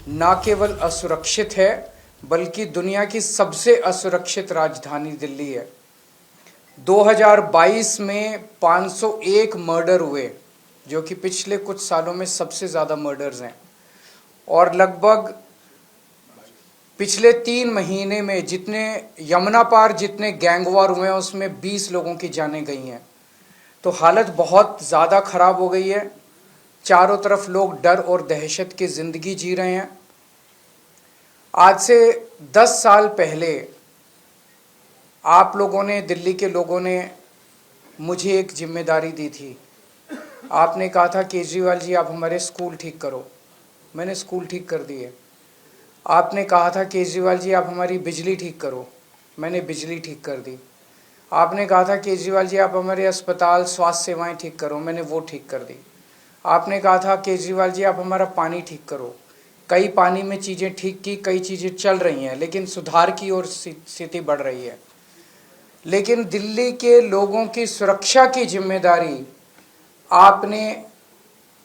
न केवल असुरक्षित है बल्कि दुनिया की सबसे असुरक्षित राजधानी दिल्ली है। 2022 में 501 मर्डर हुए, जो कि पिछले कुछ सालों में सबसे ज़्यादा मर्डर्स हैं। और लगभग पिछले 3 महीने में जितने यमुना पार जितने गैंगवार हुए हैं उसमें 20 लोगों की जानें गई हैं। तो हालत बहुत ज़्यादा ख़राब हो गई है। चारों तरफ लोग डर और दहशत की ज़िंदगी जी रहे हैं। आज से 10 साल पहले आप लोगों ने, दिल्ली के लोगों ने मुझे एक जिम्मेदारी दी थी। आपने कहा था केजरीवाल जी आप हमारे स्कूल ठीक करो। मैंने स्कूल ठीक कर दिए। आपने कहा था केजरीवाल जी आप हमारी बिजली ठीक करो। मैंने बिजली ठीक कर दी। आपने कहा था केजरीवाल जी आप हमारे अस्पताल स्वास्थ्य सेवाएं ठीक करो। मैंने वो ठीक कर दी। आपने कहा था केजरीवाल जी आप हमारा पानी ठीक करो। कई पानी में चीज़ें ठीक की, कई चीज़ें चल रही हैं, लेकिन सुधार की ओर स्थिति बढ़ रही है। लेकिन दिल्ली के लोगों की सुरक्षा की जिम्मेदारी आपने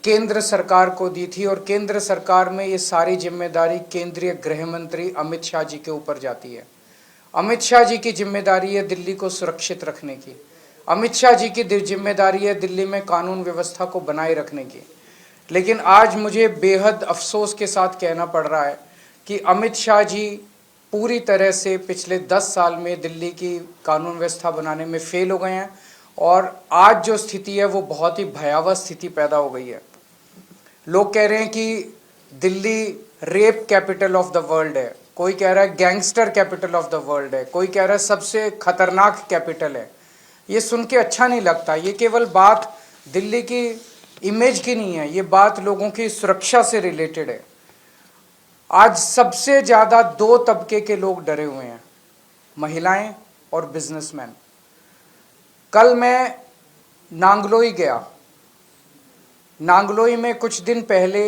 केंद्र सरकार को दी थी, और केंद्र सरकार में ये सारी जिम्मेदारी केंद्रीय गृह मंत्री अमित शाह जी के ऊपर जाती है। अमित शाह जी की जिम्मेदारी है दिल्ली को सुरक्षित रखने की। अमित शाह जी की जिम्मेदारी है दिल्ली में कानून व्यवस्था को बनाए रखने की। लेकिन आज मुझे बेहद अफसोस के साथ कहना पड़ रहा है कि अमित शाह जी पूरी तरह से पिछले 10 साल में दिल्ली की कानून व्यवस्था बनाने में फेल हो गए हैं, और आज जो स्थिति है वो बहुत ही भयावह स्थिति पैदा हो गई है। लोग कह रहे हैं कि Delhi rape capital of the world है, कोई कह रहा है gangster capital of the world है, कोई कह रहा है सबसे खतरनाक कैपिटल है। ये सुन के अच्छा नहीं लगता। ये केवल बात दिल्ली की इमेज की नहीं है, ये बात लोगों की सुरक्षा से रिलेटेड है। आज सबसे ज़्यादा 2 तबके के लोग डरे हुए हैं, महिलाएं और बिजनेसमैन। कल मैं नांगलोई गया। नांगलोई में कुछ दिन पहले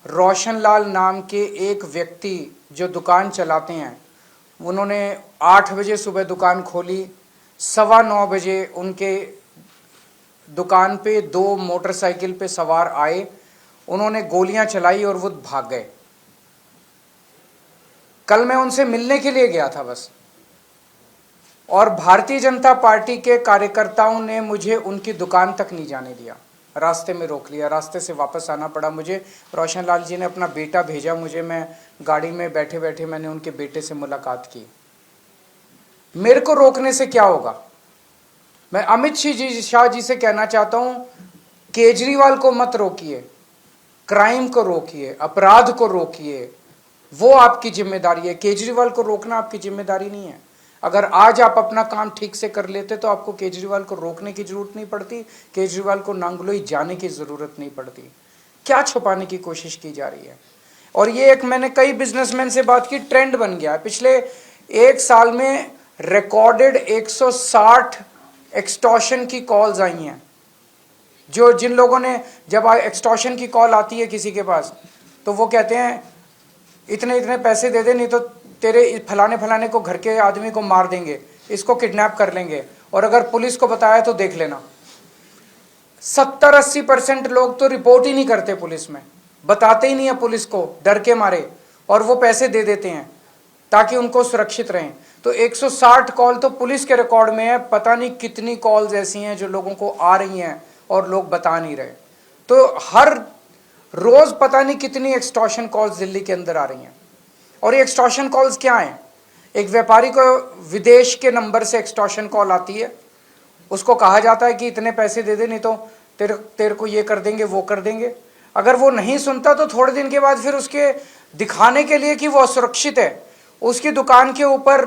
रोशनलाल नाम के एक व्यक्ति जो दुकान चलाते हैं, उन्होंने 8 बजे सुबह दुकान खोली। 9:15 बजे उनके दुकान पे 2 मोटरसाइकिल पे सवार आए, उन्होंने गोलियां चलाई और वो भाग गए। कल मैं उनसे मिलने के लिए गया था बस, और भारतीय जनता पार्टी के कार्यकर्ताओं ने मुझे उनकी दुकान तक नहीं जाने दिया, रास्ते में रोक लिया। रास्ते से वापस आना पड़ा मुझे। रोशनलाल जी ने अपना बेटा भेजा मुझे, मैं गाड़ी में बैठे बैठे मैंने उनके बेटे से मुलाकात की। मेरे को रोकने से क्या होगा? मैं अमित शाह जी से कहना चाहता हूं, केजरीवाल को मत रोकिए, क्राइम को रोकिए, अपराध को रोकिए, वो आपकी जिम्मेदारी है। केजरीवाल को रोकना आपकी जिम्मेदारी नहीं है। अगर आज आप अपना काम ठीक से कर लेते तो आपको केजरीवाल को रोकने की जरूरत नहीं पड़ती, केजरीवाल को नांगलोई जाने की जरूरत नहीं पड़ती। क्या छुपाने की कोशिश की जा रही है? और ये एक, मैंने कई बिजनेसमैन से बात की, ट्रेंड बन गया है। पिछले 1 साल में रिकॉर्डेड 160 एक्सटॉर्शन की कॉल्स आई हैं। जिन लोगों ने, जब एक्सटॉर्शन की कॉल आती है किसी के पास, तो वो कहते हैं इतने इतने पैसे दे दे, नहीं तो तेरे फलाने फलाने को, घर के आदमी को मार देंगे, इसको किडनैप कर लेंगे, और अगर पुलिस को बताया तो देख लेना। 70-80% लोग तो रिपोर्ट ही नहीं करते पुलिस में, बताते ही नहीं है पुलिस को, डर के मारे, और वो पैसे दे देते हैं ताकि उनको सुरक्षित रहें। तो 160 कॉल तो पुलिस के रिकॉर्ड में है। पता नहीं कितनी कॉल्स ऐसी हैं जो लोगों को आ रही हैं और लोग बता नहीं रहे। तो हर रोज पता नहीं कितनी एक्सटॉर्शन कॉल्स दिल्ली के अंदर आ रही हैं। और ये एक्सटॉर्शन कॉल्स क्या हैं? एक व्यापारी को विदेश के नंबर से एक्सटॉर्शन कॉल आती है, उसको कहा जाता है कि इतने पैसे दे दे, नहीं तो तेरे को ये कर देंगे, वो कर देंगे। अगर वो नहीं सुनता तो थोड़े दिन के बाद फिर उसके दिखाने के लिए कि वो असुरक्षित है, उसकी दुकान के ऊपर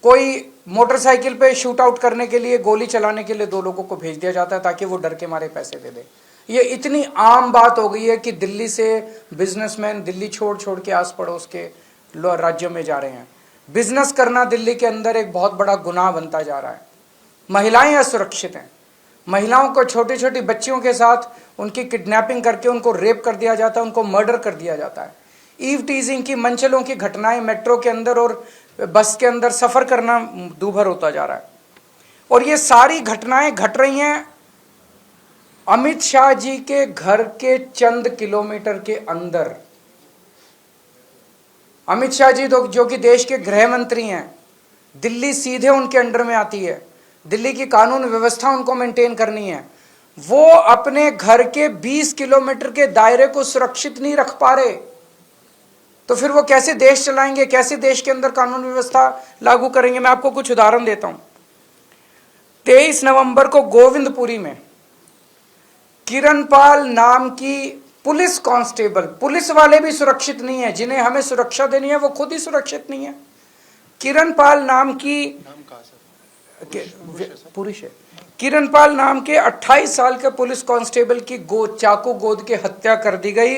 कोई मोटरसाइकिल पे शूट आउट करने के लिए, गोली चलाने के लिए 2 लोगों को भेज दिया जाता है ताकि वो डर के मारे पैसे दे दे। ये इतनी आम बात हो गई है कि दिल्ली से बिजनेसमैन दिल्ली छोड़ छोड़ के आस पड़ोस के राज्यों में जा रहे हैं। बिजनेस करना दिल्ली के अंदर एक बहुत बड़ा गुनाह बनता जा रहा है। महिलाएं असुरक्षित हैं। महिलाओं को, छोटी छोटी बच्चियों के साथ उनकी किडनैपिंग करके उनको रेप कर दिया जाता है, उनको मर्डर कर दिया जाता है। ईव टीजिंग की, मनचलों की घटनाएं मेट्रो के अंदर और बस के अंदर सफर करना दूभर होता जा रहा है। और ये सारी घटनाएं घट रही हैं अमित शाह जी के घर के चंद किलोमीटर के अंदर। अमित शाह जी जो कि देश के गृह मंत्री हैं, दिल्ली सीधे उनके अंडर में आती है, दिल्ली की कानून व्यवस्था उनको मेंटेन करनी है। वो अपने घर के 20 किलोमीटर के दायरे को सुरक्षित नहीं रख पा रहे, तो फिर वो कैसे देश चलाएंगे, कैसे देश के अंदर कानून व्यवस्था लागू करेंगे? मैं आपको कुछ उदाहरण देता हूं। 23 नवंबर को गोविंदपुरी में किरणपाल नाम की पुलिस कांस्टेबल, पुलिस वाले भी सुरक्षित नहीं है, जिन्हें हमें सुरक्षा देनी है वो खुद ही सुरक्षित नहीं है। किरणपाल नाम की पुरुष है, किरणपाल नाम के 28 साल के पुलिस कांस्टेबल की चाकू गोद के हत्या कर दी गई,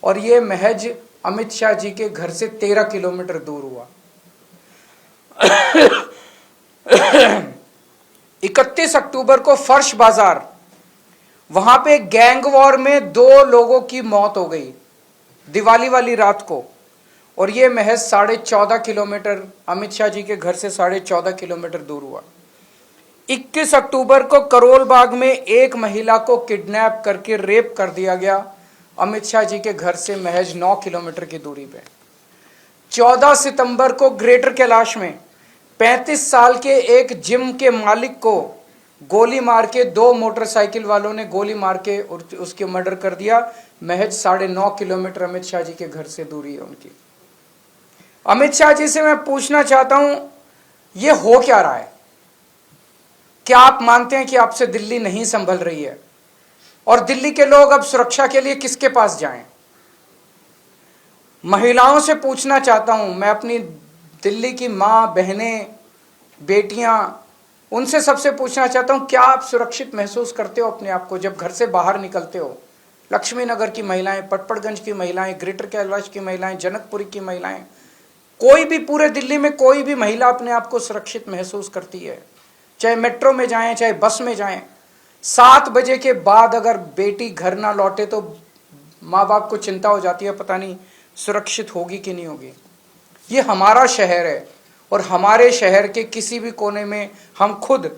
और ये महज अमित शाह जी के घर से 13 किलोमीटर दूर हुआ। 31 अक्टूबर को फर्श बाजार, वहां पे गैंग वॉर में 2 लोगों की मौत हो गई दिवाली वाली रात को, और ये महज 14.5 किलोमीटर अमित शाह जी के घर से 14.5 किलोमीटर दूर हुआ। 21 अक्टूबर को करोल बाग में एक महिला को किडनैप करके रेप कर दिया गया, अमित शाह जी के घर से महज 9 किलोमीटर की दूरी पे। 14 सितंबर को ग्रेटर कैलाश में 35 साल के एक जिम के मालिक को गोली मार के 2 मोटरसाइकिल वालों ने गोली मार के उसके मर्डर कर दिया, महज 9.5 किलोमीटर अमित शाह जी के घर से दूरी है उनकी। अमित शाह जी से मैं पूछना चाहता हूं, ये हो क्या रहा है? क्या आप मानते हैं कि आपसे दिल्ली नहीं संभल रही है? और दिल्ली के लोग अब सुरक्षा के लिए किसके पास जाएं? महिलाओं से पूछना चाहता हूं, मैं अपनी दिल्ली की मां, बहनें, बेटियां, उनसे सबसे पूछना चाहता हूं, क्या आप सुरक्षित महसूस करते हो अपने आप को जब घर से बाहर निकलते हो? लक्ष्मी नगर की महिलाएं, पटपड़गंज की महिलाएं, ग्रेटर कैलाश की महिलाएं, जनकपुरी की महिलाएं, कोई भी पूरे दिल्ली में कोई भी महिला अपने आप को सुरक्षित महसूस करती है? चाहे मेट्रो में जाएं, चाहे बस में जाएं, 7 बजे के बाद अगर बेटी घर ना लौटे तो माँ बाप को चिंता हो जाती है, पता नहीं सुरक्षित होगी कि नहीं होगी। ये हमारा शहर है, और हमारे शहर के किसी भी कोने में हम खुद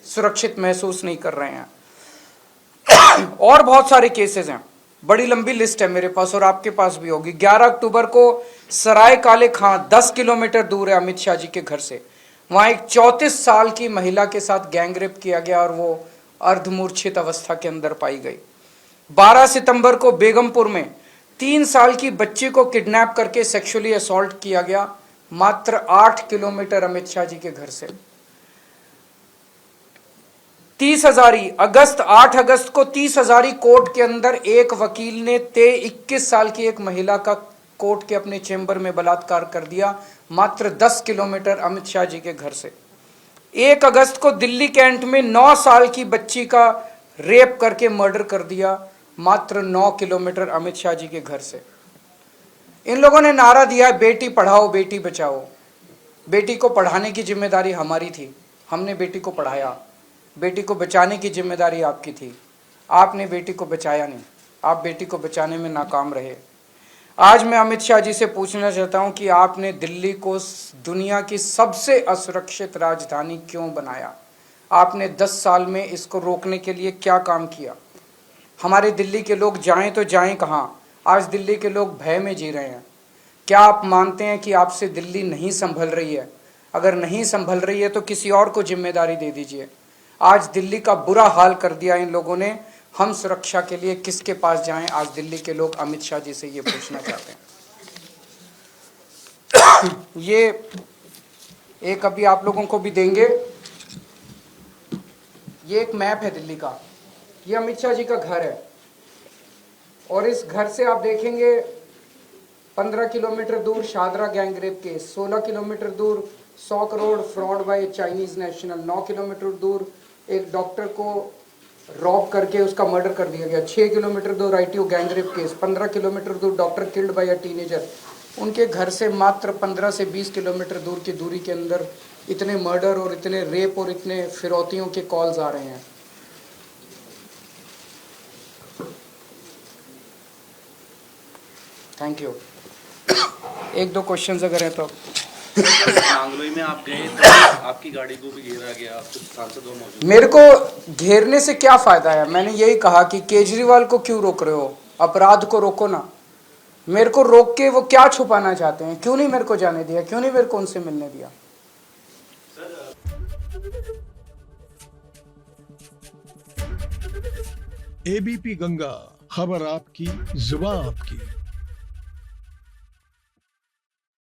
सुरक्षित महसूस नहीं कर रहे हैं। और बहुत सारे केसेस हैं, बड़ी लंबी लिस्ट है मेरे पास और आपके पास भी होगी। 11 अक्टूबर को सराय काले खां 10 किलोमीटर दूर है अमित शाह जी के घर से, वहां एक 34 साल की महिला के साथ गैंगरेप किया गया और वो अर्धमूर्छित अवस्था के अंदर पाई गई। 12 सितंबर को बेगमपुर में 3 साल की बच्ची को किडनैप करके सेक्सुअली असॉल्ट किया गया, मात्र 8 किलोमीटर अमित शाह जी के घर से। 30 हजारी अगस्त 8 अगस्त को 30 हजारी कोर्ट के अंदर एक वकील ने 21 साल की एक महिला का कोर्ट के अपने चेंबर में बलात्कार कर दिया, मात्र 10 किलोमीटर अमित शाह जी के घर से। 1 अगस्त को दिल्ली कैंट में 9 साल की बच्ची का रेप करके मर्डर कर दिया, मात्र 9 किलोमीटर अमित शाह जी के घर से। इन लोगों ने नारा दिया, बेटी पढ़ाओ बेटी बचाओ। बेटी को पढ़ाने की जिम्मेदारी हमारी थी, हमने बेटी को पढ़ाया। बेटी को बचाने की जिम्मेदारी आपकी थी, आपने बेटी को बचाया नहीं, आप बेटी को बचाने में नाकाम रहे। आज मैं अमित शाह जी से पूछना चाहता हूं कि आपने दिल्ली को दुनिया की सबसे असुरक्षित राजधानी क्यों बनाया? आपने 10 साल में इसको रोकने के लिए क्या काम किया? हमारे दिल्ली के लोग जाएं तो जाएं कहां? आज दिल्ली के लोग भय में जी रहे हैं। क्या आप मानते हैं कि आपसे दिल्ली नहीं संभल रही है? अगर नहीं संभल रही है तो किसी और को जिम्मेदारी दे दीजिए। आज दिल्ली का बुरा हाल कर दिया इन लोगों ने, हम सुरक्षा के लिए किसके पास जाएं? आज दिल्ली के लोग अमित शाह जी से ये पूछना चाहते हैं। ये एक अभी आप लोगों को भी देंगे, ये एक मैप है दिल्ली का, ये अमित शाह जी का घर है, और इस घर से आप देखेंगे 15 किलोमीटर दूर शादरा गैंगरेप केस, 16 किलोमीटर दूर 100 crore fraud bye Chinese national, 9 kilometre दूर एक डॉक्टर को रॉब करके उसका मर्डर कर दिया गया, 6 किलोमीटर दूर आईटीओ गैंगरेप केस, 15 किलोमीटर दूर doctor killed by a teenager. उनके घर से मात्र 15 से 20 किलोमीटर दूर की दूरी के अंदर इतने मर्डर और इतने रेप और इतने फिरौतियों के कॉल्स आ रहे हैं। Thank you. 1-2 क्वेश्चंस अगर है तो। नांगलोई में आप गए तो आपकी गाड़ी को भी घेरा गया, कुछ सांसदों मौजूद। मेरे को घेरने से क्या फायदा है? मैंने यही कहा कि केजरीवाल को क्यों रोक रहे हो, अपराध को रोको ना। मेरे को रोक के वो क्या छुपाना चाहते हैं? क्यों नहीं मेरे को जाने दिया? क्यों नहीं मेरे को उनसे मिलने दिया? एबीपी गंगा, खबर आपकी, जुबान आपकी।